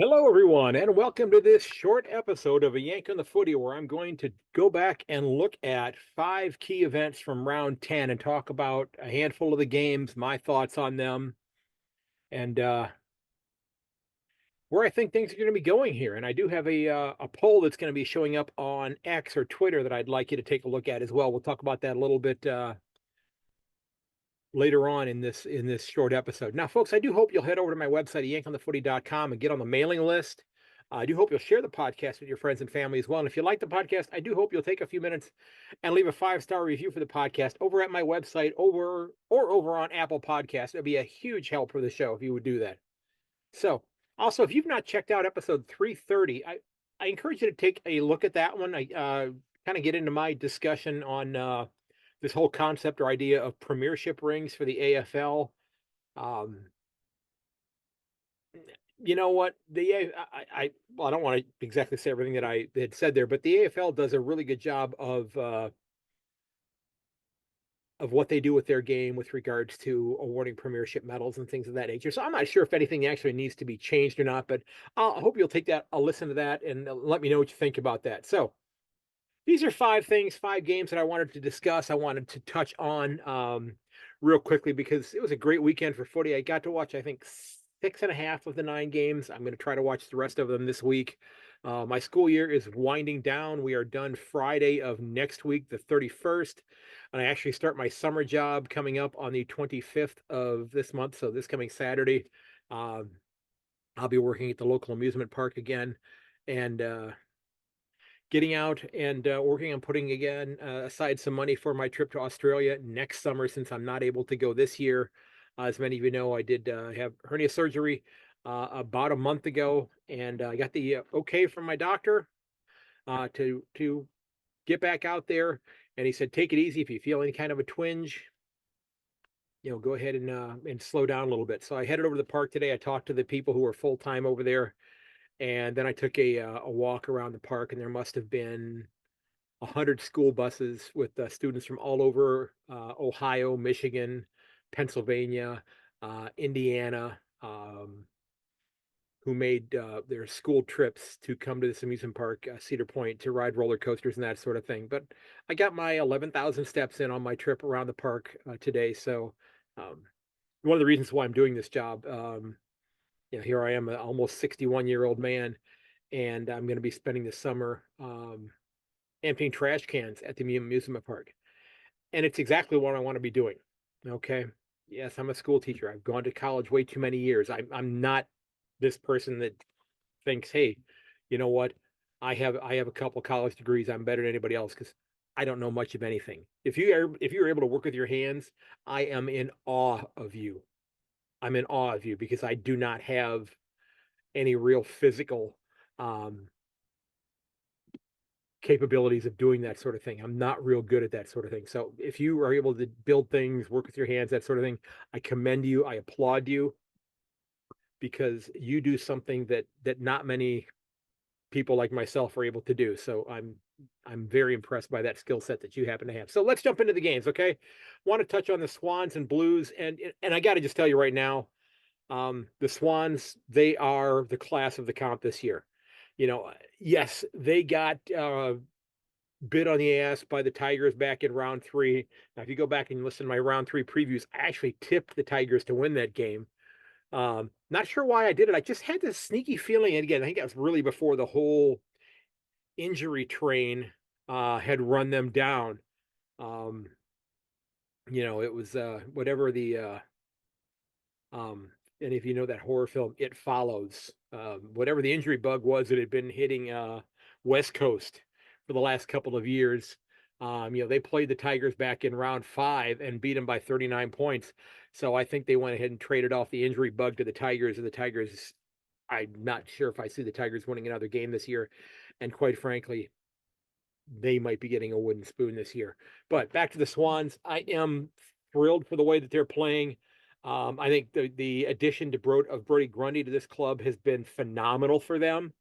Hello, everyone, and welcome to this short episode of A Yank on the Footy, where I'm going to go back and look at 5 key events from round 10 and talk about a handful of the games, my thoughts on them, and where I think things are going to be going here. And I do have a poll that's going to be showing up on X or Twitter that I'd like you to take a look at as well. We'll talk about that a little bit later on in this short episode. Now, folks, I do hope you'll head over to my website, ayankonthefooty.com, and get on the mailing list. I do hope you'll share the podcast with your friends and family as well. And if you like the podcast, I do hope you'll take a few minutes and leave a 5-star review for the podcast over at my website over on Apple Podcasts. It'd be a huge help for the show if you would do that. So, also, if you've not checked out episode 330, I encourage you to take a look at that one. I kind of get into my discussion on this whole concept or idea of premiership rings for the AFL. Um, you know what? Well, I don't want to exactly say everything that I had said there, but the AFL does a really good job of what they do with their game with regards to awarding premiership medals and things of that nature. So I'm not sure if anything actually needs to be changed or not, but I hope you'll take that. I'll listen to that and let me know what you think about that. So these are 5 games that I wanted to discuss. I wanted to touch on real quickly because it was a great weekend for footy. I got to watch, I think, 6.5 of the 9 games. I'm going to try to watch the rest of them this week. My school year is winding down. We are done Friday of next week, the 31st. And I actually start my summer job coming up on the 25th of this month. So this coming Saturday, um, I'll be working at the local amusement park again. And getting out and working on putting again aside some money for my trip to Australia next summer since I'm not able to go this year. As many of you know, I did have hernia surgery about a month ago, and I got the okay from my doctor to get back out there. And he said, take it easy. If you feel any kind of a twinge, go ahead and slow down a little bit. So I headed over to the park today. I talked to the people who are full time over there, and then I took a walk around the park, and there must have been 100 school buses with students from all over Ohio, Michigan, Pennsylvania, Indiana, who made their school trips to come to this amusement park, Cedar Point, to ride roller coasters and that sort of thing. But I got my 11,000 steps in on my trip around the park today. So um, one of the reasons why I'm doing this job, here I am, an almost 61-year-old man, and I'm going to be spending the summer emptying trash cans at the amusement park. And it's exactly what I want to be doing. Okay. Yes, I'm a school teacher. I've gone to college way too many years. I'm not this person that thinks, hey, you know what? I have a couple college degrees. I'm better than anybody else because I don't know much of anything. If you're able to work with your hands, I am in awe of you. I'm in awe of you because I do not have any real physical um, capabilities of doing that sort of thing. I'm not real good at that sort of thing. So if you are able to build things, work with your hands, that sort of thing, I commend you. I applaud you because you do something that not many people like myself are able to do. So I'm very impressed by that skill set that you happen to have. So let's jump into the games, okay? Want to touch on the Swans and Blues, and I got to just tell you right now, the Swans, they are the class of the comp this year. Yes, they got bit on the ass by the Tigers back in round 3. Now, if you go back and listen to my round 3 previews, I actually tipped the Tigers to win that game. Not sure why I did it. I just had this sneaky feeling. And again, I think that was really before the whole injury train had run them down. Um, it was whatever the and if you know that horror film, It Follows, whatever the injury bug was that had been hitting West Coast for the last couple of years. They played the Tigers back in round 5 and beat them by 39 points. So I think they went ahead and traded off the injury bug to the Tigers, and the Tigers, I'm not sure if I see the Tigers winning another game this year. And quite frankly, they might be getting a wooden spoon this year. But back to the Swans, I am thrilled for the way that they're playing. I think the addition of Brody Grundy to this club has been phenomenal for them.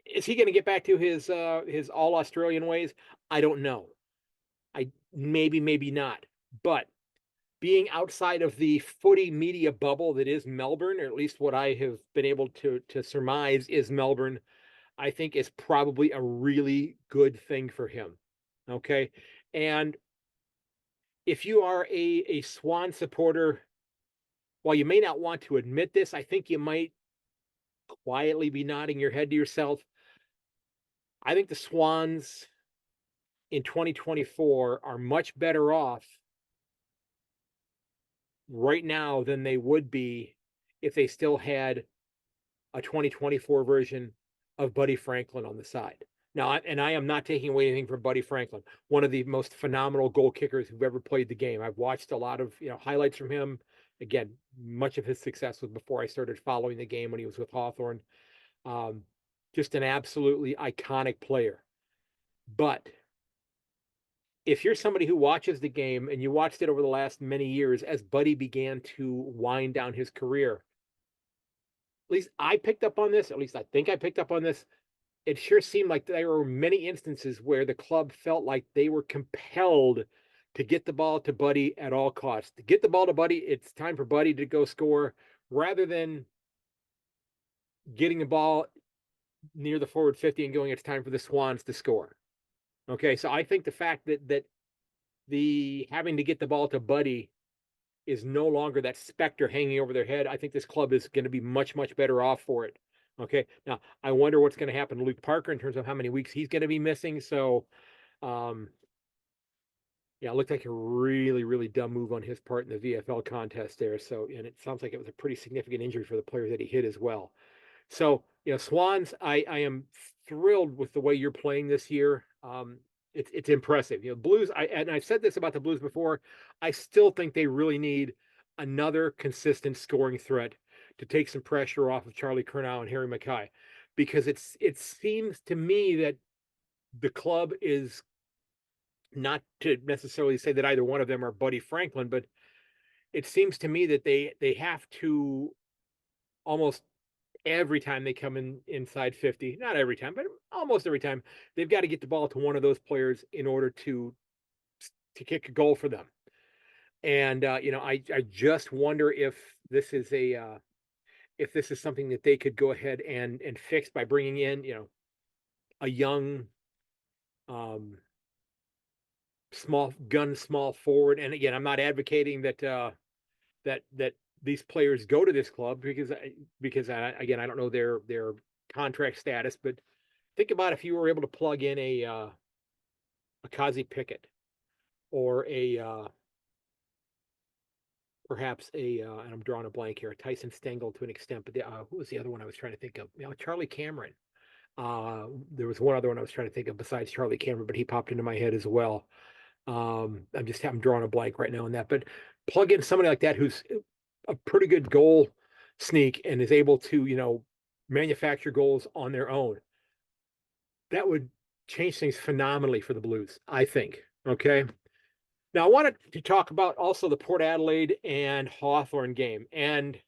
Is he going to get back to his all Australian ways? I don't know. Maybe not. But being outside of the footy media bubble that is Melbourne, or at least what I have been able to surmise is Melbourne, I think is probably a really good thing for him. Okay. And if you are a Swan supporter, while you may not want to admit this, I think you might quietly be nodding your head to yourself. I think the Swans in 2024 are much better off right now than they would be if they still had a 2024 version of Buddy Franklin on the side. Now, and I am not taking away anything from Buddy Franklin, one of the most phenomenal goal kickers who've ever played the game. I've watched a lot of highlights from him. Again, much of his success was before I started following the game when he was with Hawthorn. Just an absolutely iconic player. But if you're somebody who watches the game and you watched it over the last many years as Buddy began to wind down his career, at least I picked up on this, at least I think I picked up on this. It sure seemed like there were many instances where the club felt like they were compelled to get the ball to Buddy at all costs. To get the ball to Buddy, it's time for Buddy to go score, rather than getting the ball near the forward 50 and going, it's time for the Swans to score. Okay, so I think the fact that the having to get the ball to Buddy is no longer that specter hanging over their head. I think this club is going to be much, much better off for it. Okay, now I wonder what's going to happen to Luke Parker in terms of how many weeks he's going to be missing. So, yeah, it looked like a really, really dumb move on his part in the VFL contest there. So, and it sounds like it was a pretty significant injury for the player that he hit as well. So, Swans, I am thrilled with the way you're playing this year. It's impressive. Blues, and I've said this about the Blues before, I still think they really need another consistent scoring threat to take some pressure off of Charlie Curnow and Harry Mackay, because it seems to me that the club is, not to necessarily say that either one of them are Buddy Franklin, but it seems to me that they have to almost every time they come in inside 50, not every time, but almost every time, they've got to get the ball to one of those players in order to kick a goal for them. And I just wonder if this is something that they could go ahead and fix by bringing in a young small forward. And again, I'm not advocating that that these players go to this club, because again, I don't know their contract status, but think about if you were able to plug in a Kazi Pickett, or perhaps and I'm drawing a blank here, Tyson Stengel to an extent, but who was the other one I was trying to think of? Charlie Cameron. There was one other one I was trying to think of besides Charlie Cameron, but he popped into my head as well. I'm drawing a blank right now on that, but plug in somebody like that who's a pretty good goal sneak and is able to, manufacture goals on their own. That would change things phenomenally for the Blues, I think. Okay. Now I wanted to talk about also the Port Adelaide and Hawthorn game. And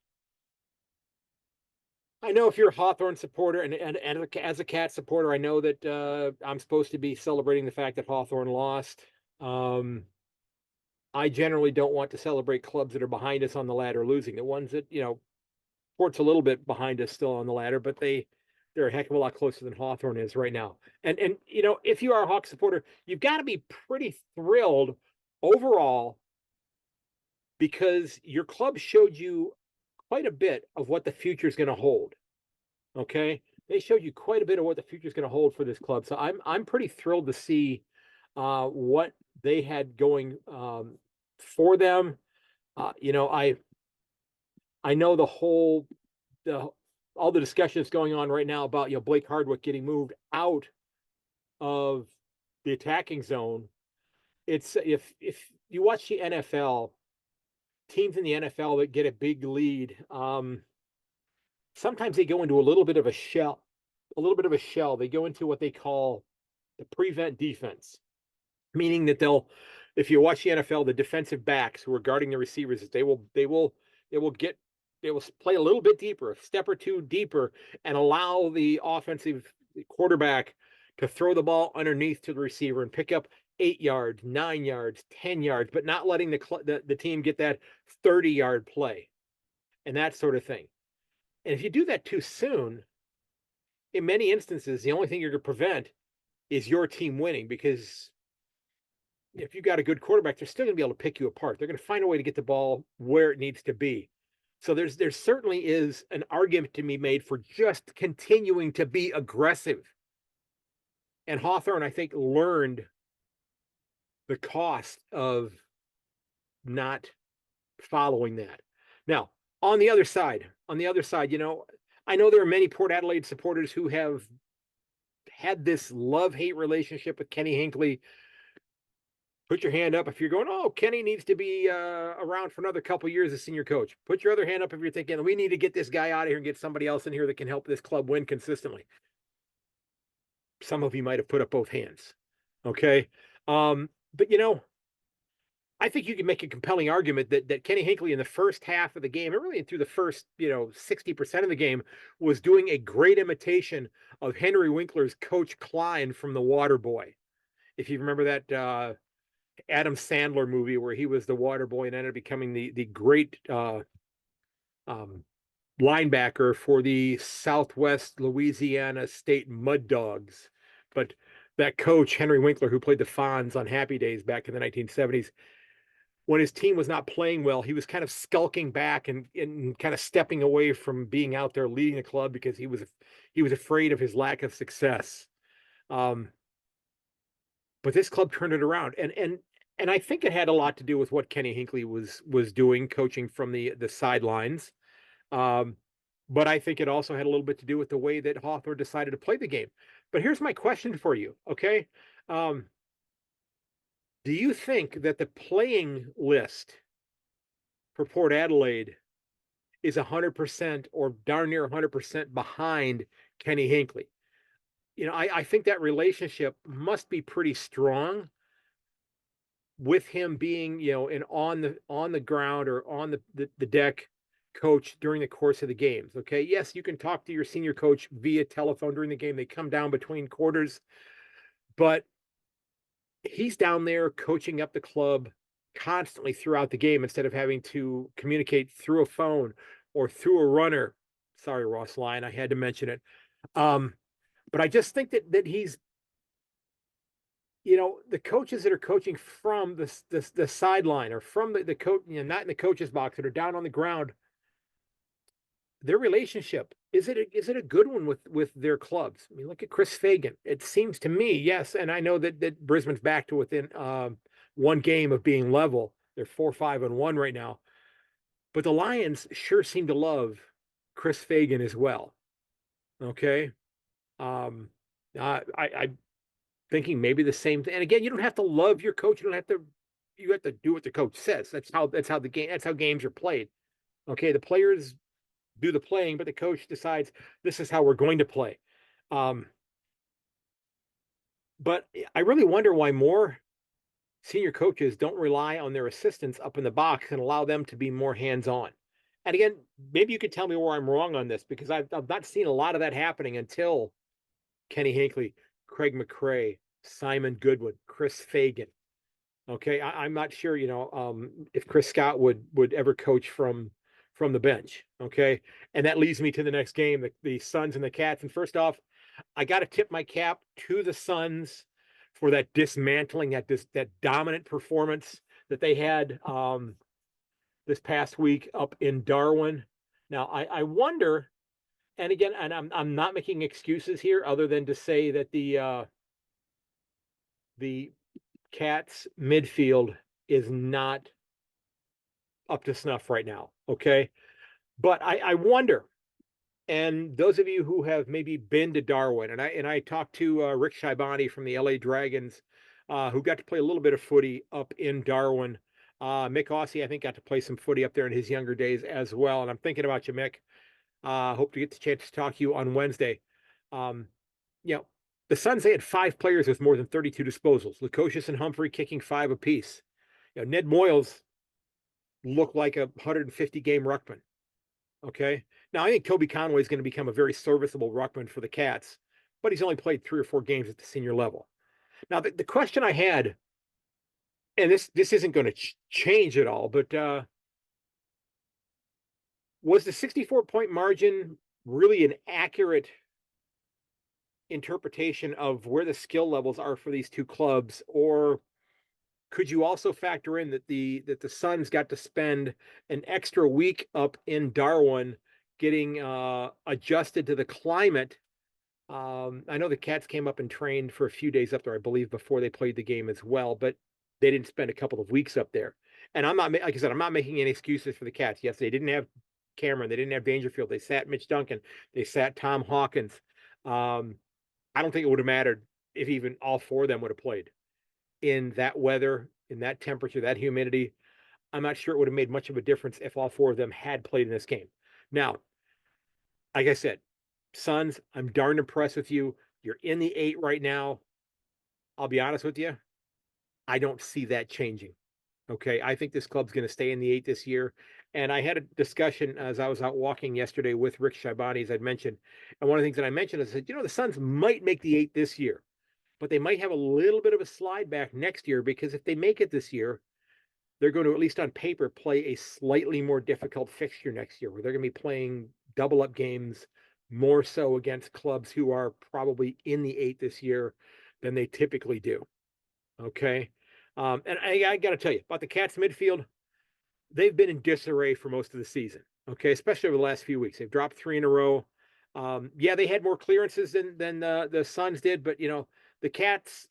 I know if you're a Hawthorn supporter and as a Cat supporter, I know that I'm supposed to be celebrating the fact that Hawthorn lost. I generally don't want to celebrate clubs that are behind us on the ladder losing. The ones that, Port's a little bit behind us still on the ladder, but they're a heck of a lot closer than Hawthorn is right now. And if you are a Hawk supporter, you've got to be pretty thrilled overall, because your club showed you quite a bit of what the future is going to hold. Okay, they showed you quite a bit of what the future is going to hold for this club. So I'm pretty thrilled to see what they had going for them. I know all the discussion that's going on right now about Blake Hardwick getting moved out of the attacking zone. It's if you watch the NFL, teams in the NFL that get a big lead, sometimes they go into a little bit of a shell. They go into what they call the prevent defense, meaning that if you watch the NFL, the defensive backs who are guarding the receivers, they will play a little bit deeper, a step or two deeper, and allow the offensive quarterback to throw the ball underneath to the receiver and pick up 8 yards, 9 yards, 10 yards, but not letting the team get that 30-yard play and that sort of thing. And if you do that too soon, in many instances, the only thing you're going to prevent is your team winning, because if you've got a good quarterback, they're still going to be able to pick you apart. They're going to find a way to get the ball where it needs to be. So there certainly is an argument to be made for just continuing to be aggressive. And Hawthorne, I think, learned the cost of not following that. Now, on the other side, I know there are many Port Adelaide supporters who have had this love-hate relationship with Kenny Hinckley. Put your hand up if you're going, oh, Kenny needs to be around for another couple years as senior coach. Put your other hand up if you're thinking, we need to get this guy out of here and get somebody else in here that can help this club win consistently. Some of you might have put up both hands. Okay. But I think you can make a compelling argument that Kenny Hinckley in the first half of the game, and really through the first 60% of the game, was doing a great imitation of Henry Winkler's Coach Klein from The Water Boy. If you remember that Adam Sandler movie where he was the water boy and ended up becoming the great linebacker for the Southwest Louisiana State Mud Dogs. But that coach, Henry Winkler, who played the Fonz on Happy Days back in the 1970s, when his team was not playing well, he was kind of skulking back and kind of stepping away from being out there leading the club because he was afraid of his lack of success. But this club turned it around, and I think it had a lot to do with what Kenny Hinckley was doing, coaching from the sidelines. But I think it also had a little bit to do with the way that Hawthorne decided to play the game. But here's my question for you, okay? Do you think that the playing list for Port Adelaide is 100% or darn near 100% behind Kenny Hinckley? I think that relationship must be pretty strong, with him being, an on the ground or on the deck coach during the course of the games. Okay. Yes, you can talk to your senior coach via telephone during the game. They come down between quarters, but he's down there coaching up the club constantly throughout the game instead of having to communicate through a phone or through a runner. Sorry, Ross Lyon, I had to mention it. But I just think that he's, the coaches that are coaching from the sideline or from the coach, not in the coach's box, that are down on the ground, their relationship, is it a good one with their clubs? I mean, look at Chris Fagan. It seems to me, yes, and I know that Brisbane's back to within one game of being level. They're 4-5-1 right now, but the Lions sure seem to love Chris Fagan as well. Okay, I thinking maybe the same thing. And again, you don't have to love your coach. You have to do what the coach says. That's how games are played. Okay, the players do the playing, but the coach decides this is how we're going to play. But I really wonder why more senior coaches don't rely on their assistants up in the box and allow them to be more hands-on. And again, maybe you could tell me where I'm wrong on this, because I've not seen a lot of that happening until Kenny Hinckley, Craig McRae, Simon Goodwin, Chris Fagan. Okay, I'm not sure, if Chris Scott would ever coach from the bench. Okay, and that leads me to the next game, the Suns and the Cats. And first off, I got to tip my cap to the Suns for that dismantling, that dominant performance that they had this past week up in Darwin. Now, I wonder, and again, and I'm not making excuses here other than to say that the Cats midfield is not up to snuff right now. Okay. But I wonder, and those of you who have maybe been to Darwin, and I talked to Rick Shaibani from the LA Dragons, who got to play a little bit of footy up in Darwin. Mick Aussie, I think, got to play some footy up there in his younger days as well. And I'm thinking about you, Mick. Hope to get the chance to talk to you on Wednesday. The Suns, they had 5 players with more than 32 disposals. Lukosius and Humphrey kicking 5 apiece. Ned Moyles looked like a 150-game ruckman. Okay. Now, I think Toby Conway is going to become a very serviceable ruckman for the Cats, but he's only played 3 or 4 games at the senior level. Now, the question I had and this isn't going to change at all, but was the 64-point margin really an accurate interpretation of where the skill levels are for these two clubs, or could you also factor in that the Suns got to spend an extra week up in Darwin getting adjusted to the climate? I know the Cats came up and trained for a few days up there, I believe, before they played the game as well, but they didn't spend a couple of weeks up there. And I'm not, like I said, I'm not making any excuses for the Cats. Yes, they didn't have Cameron, they didn't have Dangerfield, they sat Mitch Duncan, they sat Tom Hawkins. Um, I don't think it would have mattered if even all four of them would have played in that weather, in that temperature, that humidity. I'm not sure it would have made much of a difference if all four of them had played in this game. Now, like I said, Suns, I'm darn impressed with you. You're in the 8 right now. I'll be honest with you. I don't see that changing. Okay. I think this club's going to stay in the 8 this year. And I had a discussion as I was out walking yesterday with Rick Shaibani, as I'd mentioned. And one of the things that I mentioned is that, the Suns might make the 8 this year, but they might have a little bit of a slide back next year, because if they make it this year, they're going to, at least on paper, play a slightly more difficult fixture next year, where they're going to be playing double up games more so against clubs who are probably in the 8 this year than they typically do. Okay. And I got to tell you about the Cats midfield. They've been in disarray for most of the season. Okay. Especially over the last few weeks. They've dropped 3 in a row. Yeah, they had more clearances than the Suns did, but the Cats,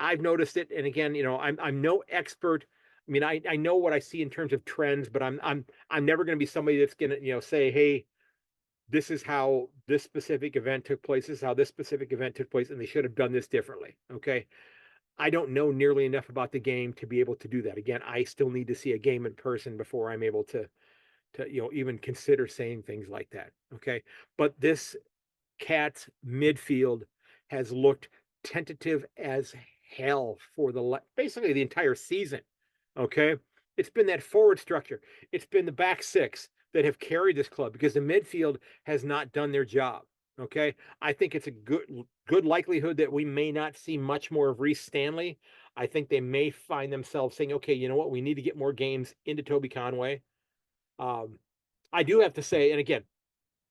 I've noticed it. And again, I'm no expert. I mean, I know what I see in terms of trends, but I'm never going to be somebody that's going to say, hey, this is how this specific event took place. This is how this specific event took place, and they should have done this differently. Okay, I don't know nearly enough about the game to be able to do that. Again, I still need to see a game in person before I'm able to even consider saying things like that. Okay, but this Cats midfield has looked tentative as hell for basically the entire season. Okay. It's been that forward structure. It's been the back six that have carried this club, because the midfield has not done their job. Okay. I think it's a good likelihood that we may not see much more of Reece Stanley. I think they may find themselves saying, okay, you know what? We need to get more games into Toby Conway. I do have to say, and again,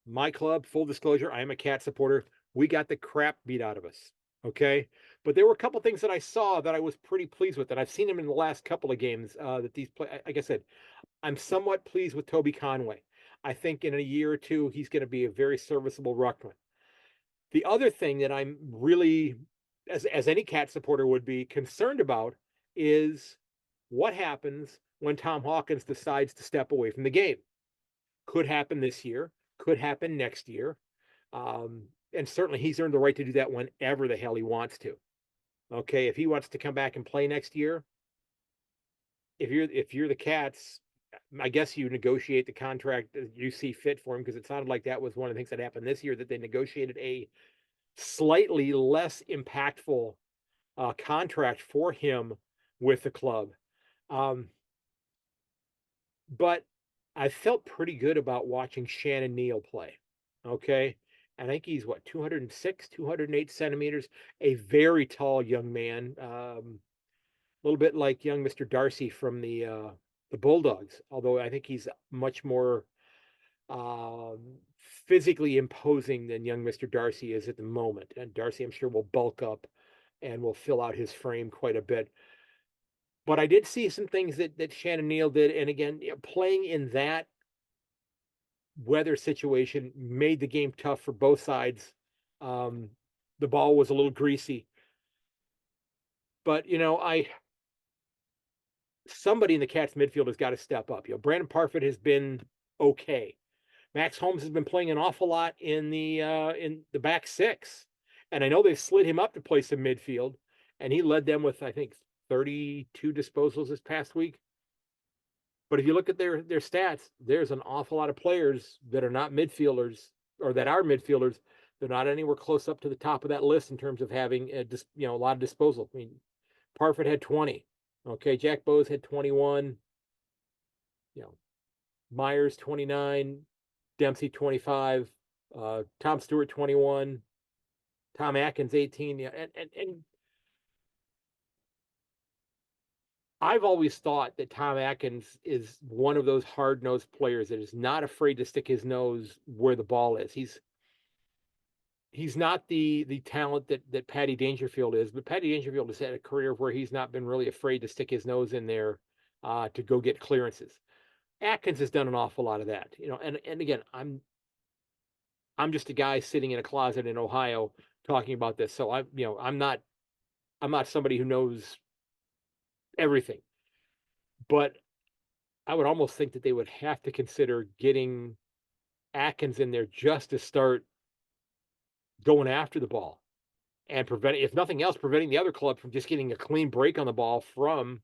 my club, full disclosure, I am a Cat supporter. We got the crap beat out of us. Okay. But there were a couple things that I saw that I was pretty pleased with. And I've seen him in the last couple of games that these play. Like I said, I'm somewhat pleased with Toby Conway. I think in a year or two, he's going to be a very serviceable ruckman. The other thing that I'm really, as any Cat supporter would be concerned about, is what happens when Tom Hawkins decides to step away from the game. Could happen this year, could happen next year. And certainly he's earned the right to do that whenever the hell he wants to. Okay, if he wants to come back and play next year, if you're the Cats, I guess you negotiate the contract that you see fit for him, because it sounded like that was one of the things that happened this year, that they negotiated a slightly less impactful contract for him with the club. But I felt pretty good about watching Shannon Neal play. Okay. I think he's 206, 208 centimeters, a very tall young man. A little bit like young Mr. Darcy from the Bulldogs, although I think he's much more um, physically imposing than young Mr. Darcy is at the moment. And Darcy, I'm sure, will bulk up and will fill out his frame quite a bit. But I did see some things that Shannon Neal did, and again, playing in that weather situation made the game tough for both sides. Um, the ball was a little greasy, but somebody in the Cats midfield has got to step up. Brandon Parfit has been okay. Max Holmes has been playing an awful lot in the back six, and I know they've slid him up to play some midfield, and he led them with, I think, 32 disposals this past week. But if you look at their stats, there's an awful lot of players that are not midfielders, or that are midfielders. They're not anywhere close up to the top of that list in terms of having a lot of disposal. I mean, Parfit had 20. Okay, Jack Bowes had 21. Myers 29, Dempsey 25, Tom Stewart 21, Tom Atkins 18. Yeah, and I've always thought that Tom Atkins is one of those hard-nosed players that is not afraid to stick his nose where the ball is. He's not the talent that Patty Dangerfield is, but Patty Dangerfield has had a career where he's not been really afraid to stick his nose in there to go get clearances. Atkins has done an awful lot of that, and again, I'm just a guy sitting in a closet in Ohio talking about this. So I'm not somebody who knows everything, but I would almost think that they would have to consider getting Atkins in there just to start going after the ball and preventing, if nothing else, preventing the other club from just getting a clean break on the ball from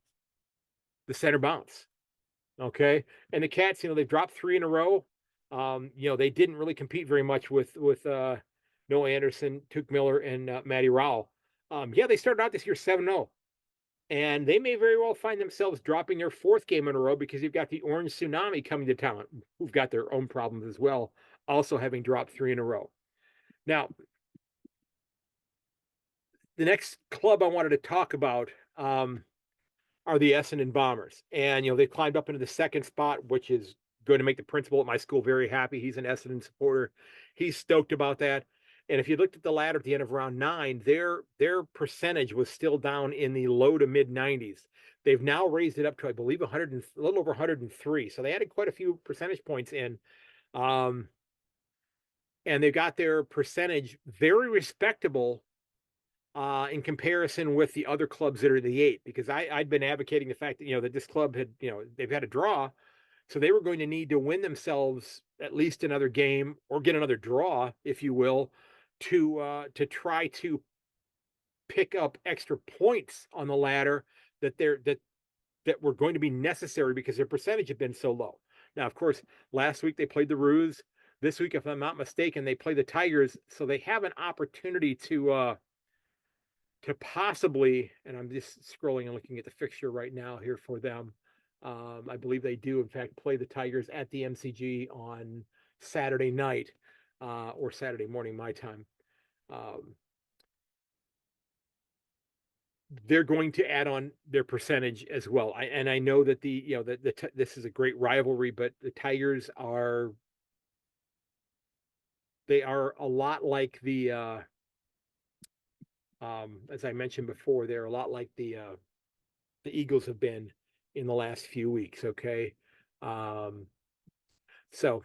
the center bounce. Okay. And the Cats, they've dropped three in a row. They didn't really compete very much with Noah Anderson, Tuke Miller, and Matty Rowell. Yeah, they started out this year 7-0. And they may very well find themselves dropping their fourth game in a row because you've got the Orange Tsunami coming to town, who've got their own problems as well, also having dropped three in a row. Now, the next club I wanted to talk about are the Essendon Bombers. And, they've climbed up into the second spot, which is going to make the principal at my school very happy. He's an Essendon supporter. He's stoked about that. And if you looked at the ladder at the end of round 9, their percentage was still down in the low to mid 90s. They've now raised it up to, I believe, a little over 103. So they added quite a few percentage points in. And they've got their percentage very respectable in comparison with the other clubs that are the 8, because I'd been advocating the fact that, that this club had, they've had a draw. So they were going to need to win themselves at least another game or get another draw, if you will, to try to pick up extra points on the ladder that were going to be necessary because their percentage had been so low. Now, of course, last week they played the Roos. This week, if I'm not mistaken, they play the Tigers. So they have an opportunity to possibly, and I'm just scrolling and looking at the fixture right now here for them. I believe they do, in fact, play the Tigers at the MCG on Saturday night or Saturday morning, my time. They're going to add on their percentage as well. I know that this is a great rivalry, but the Tigers are a lot like the as I mentioned before, they're a lot like the Eagles have been in the last few weeks. Okay. So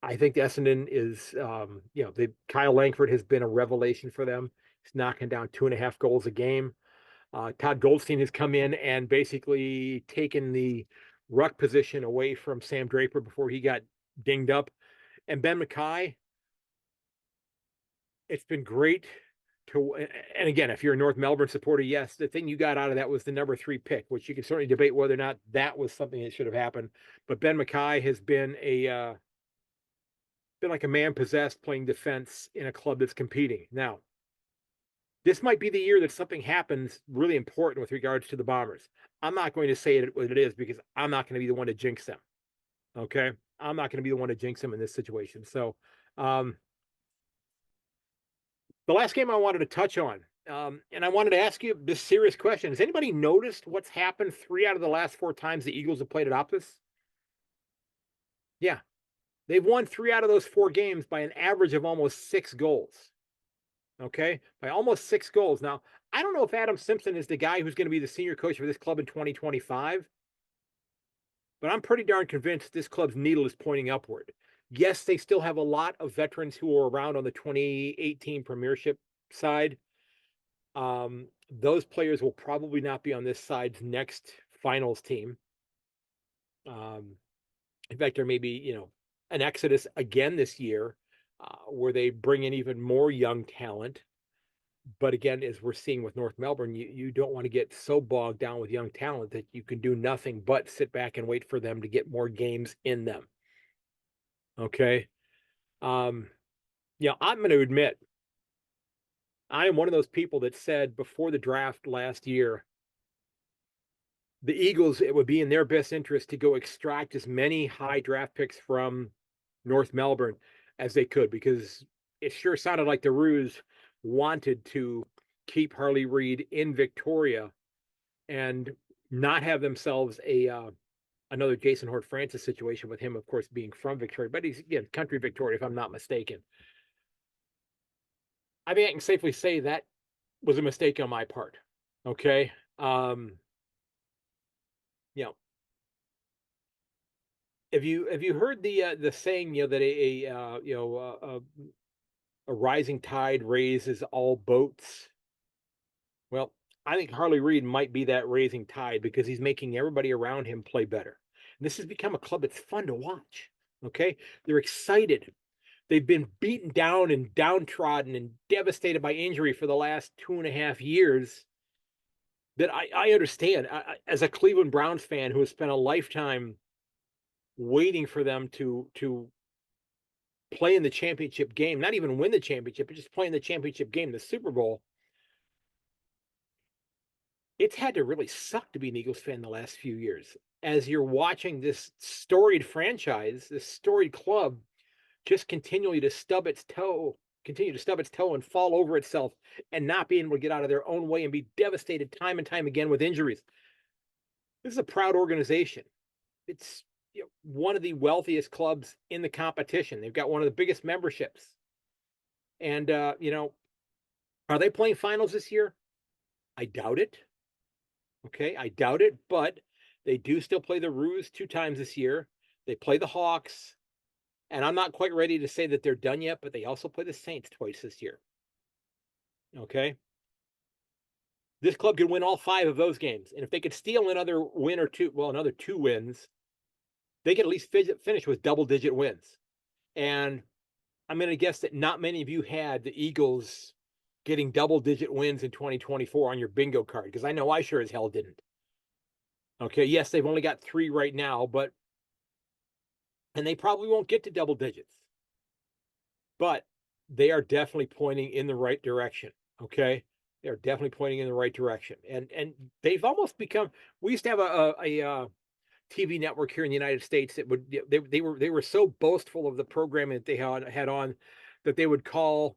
I think Essendon is, Kyle Langford has been a revelation for them. He's knocking down 2.5 goals a game. Todd Goldstein has come in and basically taken the ruck position away from Sam Draper before he got dinged up. And Ben Mackay, it's been great and again, if you're a North Melbourne supporter, yes, the thing you got out of that was the number 3 pick, which you can certainly debate whether or not that was something that should have happened. But Ben Mackay has been like a man possessed playing defense in a club that's competing. Now, this might be the year that something happens really important with regards to the Bombers. I'm not going to say it what it is because I'm not going to be the one to jinx them. Okay, I'm not going to be the one to jinx them in this situation. So, the last game I wanted to touch on, and I wanted to ask you this serious question. Has anybody noticed what's happened 3 out of the last 4 times the Eagles have played at Optus? Yeah. They've won 3 out of those 4 games by an average of almost 6 goals. Okay? By almost 6 goals. Now, I don't know if Adam Simpson is the guy who's going to be the senior coach for this club in 2025, but I'm pretty darn convinced this club's needle is pointing upward. Yes, they still have a lot of veterans who were around on the 2018 Premiership side. Those players will probably not be on this side's next finals team. In fact, there may be, an exodus again this year where they bring in even more young talent. But again, as we're seeing with North Melbourne, you don't want to get so bogged down with young talent that you can do nothing but sit back and wait for them to get more games in them. Okay. I'm going to admit, I am one of those people that said before the draft last year, the Eagles, it would be in their best interest to go extract as many high draft picks from North Melbourne as they could, because it sure sounded like the Roos wanted to keep Harley Reid in Victoria. And not have themselves a another Jason Hort Francis situation with him, of course, being from Victoria, but he's again country Victoria, if I'm not mistaken. I mean, I can safely say that was a mistake on my part. Okay. You know, have you heard the saying, that a rising tide raises all boats? Well, I think Harley Reid might be that raising tide because he's making everybody around him play better. And this has become a club that's fun to watch. Okay. They're excited. They've been beaten down and downtrodden and devastated by injury for the last 2.5 years. That I understand. As a Cleveland Browns fan who has spent a lifetime waiting for them to play in the championship game, not even win the championship, but just play in the championship game, the Super Bowl, it's had to really suck to be an Eagles fan the last few years. As you're watching this storied franchise, this storied club, just continue to stub its toe and fall over itself and not be able to get out of their own way and be devastated time and time again with injuries. This is a proud organization. It's one of the wealthiest clubs in the competition. They've got one of the biggest memberships. And, are they playing finals this year? I doubt it. Okay, I doubt it, but they do still play the Roos 2 times this year. They play the Hawks, and I'm not quite ready to say that they're done yet, but they also play the Saints twice this year. Okay, this club could win all 5 of those games, and if they could steal another win or two, well, another 2 wins, they could at least finish with double-digit wins. And I'm going to guess that not many of you had the Eagles getting double-digit wins in 2024 on your bingo card, because I know I sure as hell didn't. Okay, yes, they've only got 3 right now, and they probably won't get to double digits, but they are definitely pointing in the right direction. Okay, they're definitely pointing in the right direction, and they've almost become. We used to have a TV network here in the United States that would they were so boastful of the programming that they had on that they would call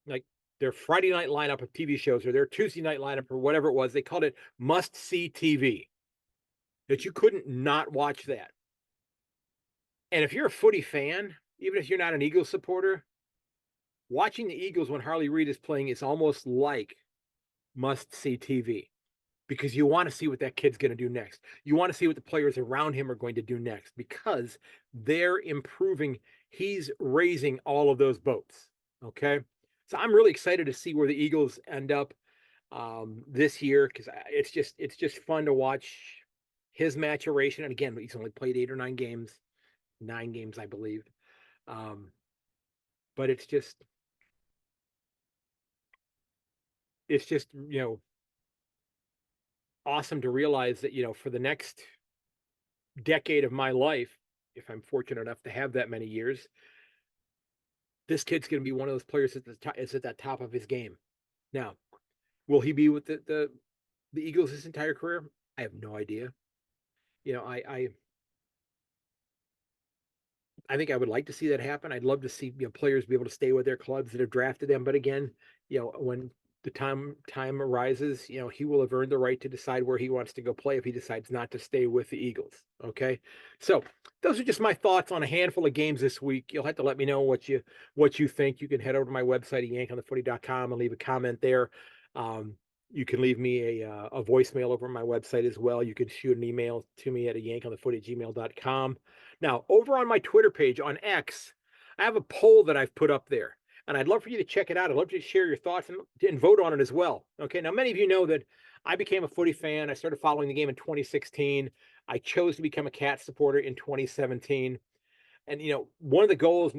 like their Friday night lineup of TV shows or their Tuesday night lineup or whatever it was. They called it must see TV. That you couldn't not watch that. And if you're a Footy fan, even if you're not an Eagles supporter, watching the Eagles when Harley Reid is playing is almost like must see TV because you want to see what that kid's going to do next. You want to see what the players around him are going to do next because they're improving. He's raising all of those boats. Okay. So I'm really excited to see where the Eagles end up this year because it's just fun to watch his maturation. And again, he's only played 8 or 9 games, 9 games, I believe. But it's just awesome to realize that for the next decade of my life, if I'm fortunate enough to have that many years, this kid's going to be one of those players is at that top of his game. Now, will he be with the Eagles his entire career? I have no idea. I think I would like to see that happen. I'd love to see players be able to stay with their clubs that have drafted them. But again, when the time arises, he will have earned the right to decide where he wants to go play if he decides not to stay with the Eagles. Okay, so those are just my thoughts on a handful of games this week. You'll have to let me know what you think. You can head over to my website at ayankonthefooty.com and leave a comment there. You can leave me a voicemail over on my website as well. You can shoot an email to me at ayankonthefooty@gmail.com. Now, over on my Twitter page on X, I have a poll that I've put up there, and I'd love for you to check it out. I'd love you to share your thoughts and vote on it as well. Okay, now many of you know that I became a Footy fan. I started following the game in 2016. I chose to become a Cat supporter in 2017. And, one of the goals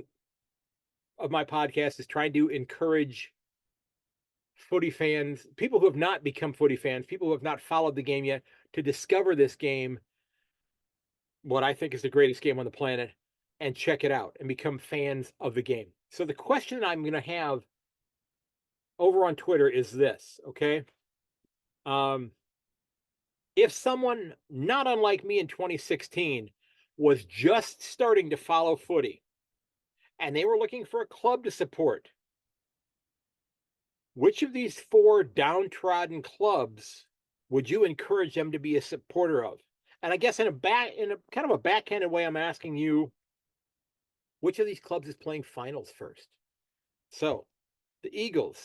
of my podcast is trying to encourage Footy fans, people who have not become Footy fans, people who have not followed the game yet, to discover this game, what I think is the greatest game on the planet, and check it out and become fans of the game. So the question I'm going to have over on Twitter is this, okay? If someone not unlike me in 2016 was just starting to follow Footy and they were looking for a club to support, which of these 4 downtrodden clubs would you encourage them to be a supporter of? And I guess in a kind of a backhanded way, I'm asking you, which of these clubs is playing finals first? So the Eagles,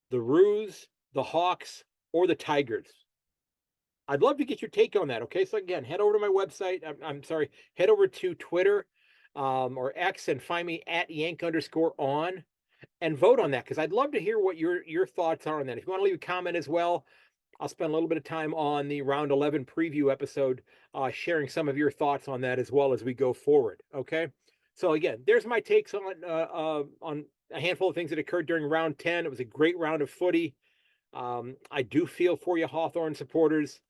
the Roos, the Hawks, or the Tigers? I'd love to get your take on that. Okay, so again, head over to my website. I'm sorry, head over to Twitter or X and find me at Yank_on and vote on that because I'd love to hear what your thoughts are on that. If you want to leave a comment as well, I'll spend a little bit of time on the round 11 preview episode, sharing some of your thoughts on that as well as we go forward. Okay, so again, there's my takes on a handful of things that occurred during round 10. It was a great round of footy. I do feel for you, Hawthorn supporters.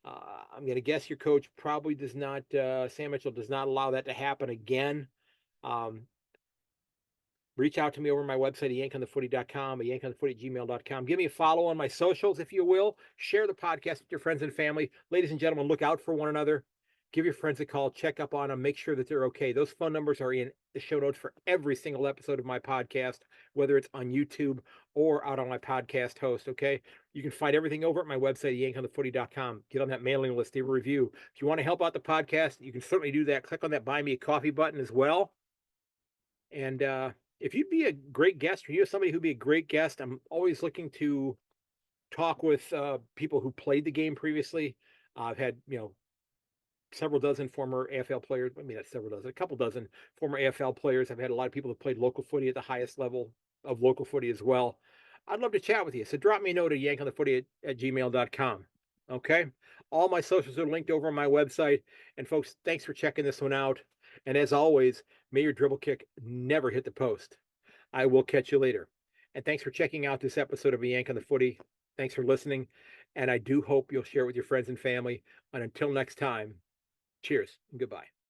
I'm going to guess your coach probably does not, Sam Mitchell does not allow that to happen again. Um, Reach out to me over my website at ayankonthefooty.com, at ayankonthefooty@gmail.com. Give me a follow on my socials, if you will. Share the podcast with your friends and family. Ladies and gentlemen, look out for one another. Give your friends a call. Check up on them. Make sure that they're okay. Those phone numbers are in the show notes for every single episode of my podcast, whether it's on YouTube or out on my podcast host, okay? You can find everything over at my website, ayankonthefooty.com. Get on that mailing list, leave a review. If you want to help out the podcast, you can certainly do that. Click on that Buy Me a Coffee button as well. And if you'd be a great guest, or you know somebody who'd be a great guest, I'm always looking to talk with people who played the game previously. I've had, several dozen former AFL players. I mean, not several dozen, a couple dozen former AFL players. I've had a lot of people who played local footy at the highest level of local footy as well. I'd love to chat with you. So drop me a note at yankonthefooty at gmail.com. Okay. All my socials are linked over on my website. And folks, thanks for checking this one out. And as always, may your dribble kick never hit the post. I will catch you later. And thanks for checking out this episode of A Yank on the Footy. Thanks for listening. And I do hope you'll share it with your friends and family. And until next time, cheers and goodbye.